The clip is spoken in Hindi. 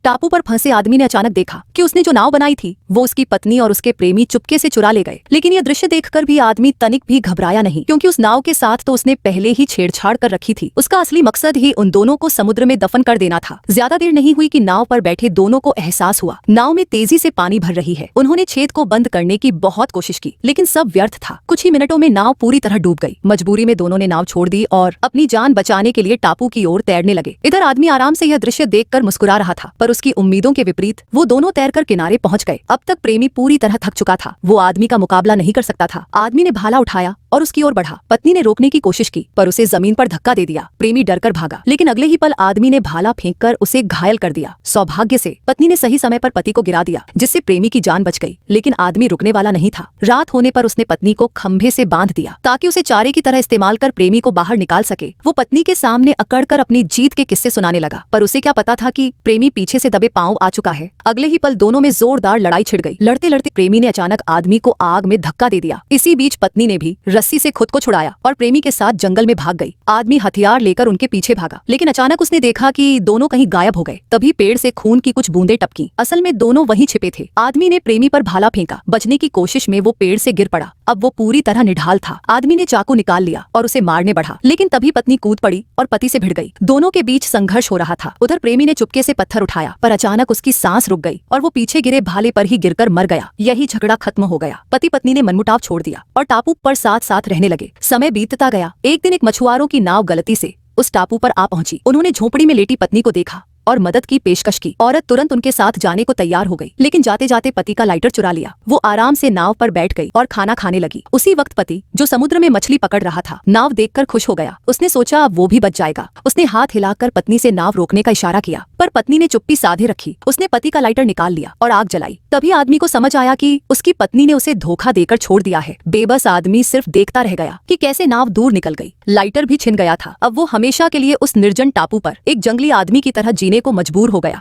टापू पर फंसे आदमी ने अचानक देखा कि उसने जो नाव बनाई थी वो उसकी पत्नी और उसके प्रेमी चुपके से चुरा ले गए। लेकिन यह दृश्य देखकर भी आदमी तनिक भी घबराया नहीं, क्योंकि उस नाव के साथ तो उसने पहले ही छेड़छाड़ कर रखी थी। उसका असली मकसद ही उन दोनों को समुद्र में दफन कर देना था। ज्यादा देर नहीं हुई कि नाव पर बैठे दोनों को एहसास हुआ नाव में तेजी से पानी भर रही है। उन्होंने छेद को बंद करने की बहुत कोशिश की, लेकिन सब व्यर्थ था। कुछ ही मिनटों में नाव पूरी तरह डूब गई। मजबूरी में दोनों ने नाव छोड़ दी और अपनी जान बचाने के लिए टापू की ओर तैरने लगे। इधर आदमी आराम से यह दृश्य देखकर मुस्कुरा रहा था, पर उसकी उम्मीदों के विपरीत वो दोनों तैरकर किनारे पहुंच गए। अब तक प्रेमी पूरी तरह थक चुका था। वो आदमी का मुकाबला नहीं कर सकता था। आदमी ने भाला उठाया और उसकी ओर बढ़ा। पत्नी ने रोकने की कोशिश की, पर उसे जमीन पर धक्का दे दिया। प्रेमी डरकर भागा, लेकिन अगले ही पल आदमी ने भाला फेंककर उसे घायल कर दिया। सौभाग्य से पत्नी ने सही समय पर पति को गिरा दिया, जिससे प्रेमी की जान बच गई। लेकिन आदमी रुकने वाला नहीं था। रात होने पर उसने पत्नी को खंभे से बांध दिया ताकि उसे चारे की तरह इस्तेमाल कर प्रेमी को बाहर निकाल सके। वो पत्नी के सामने अकड़कर अपनी जीत के किस्से सुनाने लगा, पर उसे क्या पता था कि प्रेमी पीछे से दबे पांव आ चुका है। अगले ही पल दोनों में जोरदार लड़ाई छिड़ गई। लड़ते लड़ते प्रेमी ने अचानक आदमी को आग में धक्का दे दिया। इसी बीच पत्नी ने भी रस्सी से खुद को छुड़ाया और प्रेमी के साथ जंगल में भाग गई। आदमी हथियार लेकर उनके पीछे भागा, लेकिन अचानक उसने देखा कि दोनों कहीं गायब हो गए। तभी पेड़ से खून की कुछ बूंदें टपकी। असल में दोनों वहीं छिपे थे। आदमी ने प्रेमी पर भाला फेंका। बचने की कोशिश में वो पेड़ से गिर पड़ा। अब वो पूरी तरह निढाल था। आदमी ने चाकू निकाल लिया और उसे मारने बढ़ा, लेकिन तभी पत्नी कूद पड़ी और पति से भिड़ गई। दोनों के बीच संघर्ष हो रहा था। उधर प्रेमी ने चुपके से पत्थर उठाया, पर अचानक उसकी सांस रुक गई और वो पीछे गिरे भाले पर ही गिरकर मर गया। यही झगड़ा खत्म हो गया। पति पत्नी ने मनमुटाव छोड़ दिया और टापू पर साथ साथ रहने लगे। समय बीतता गया। एक दिन एक मछुआरों की नाव गलती से उस टापू पर आ पहुंची। उन्होंने झोपड़ी में लेटी पत्नी को देखा और मदद की पेशकश की। औरत तुरंत उनके साथ जाने को तैयार हो गई, लेकिन जाते जाते पति का लाइटर चुरा लिया। वो आराम से नाव पर बैठ गई और खाना खाने लगी। उसी वक्त पति, जो समुद्र में मछली पकड़ रहा था, नाव देखकर खुश हो गया। उसने सोचा अब वो भी बच जाएगा। उसने हाथ हिलाकर पत्नी से नाव रोकने का इशारा किया, पर पत्नी ने चुप्पी साधे रखी। उसने पति का लाइटर निकाल लिया और आग जलाई। तभी आदमी को समझ आया कि उसकी पत्नी ने उसे धोखा देकर छोड़ दिया है। बेबस आदमी सिर्फ देखता रह गया कि कैसे नाव दूर निकल गई। लाइटर भी छिन गया था। अब वो हमेशा के लिए उस निर्जन टापू पर एक जंगली आदमी की तरह जीने को मजबूर हो गया।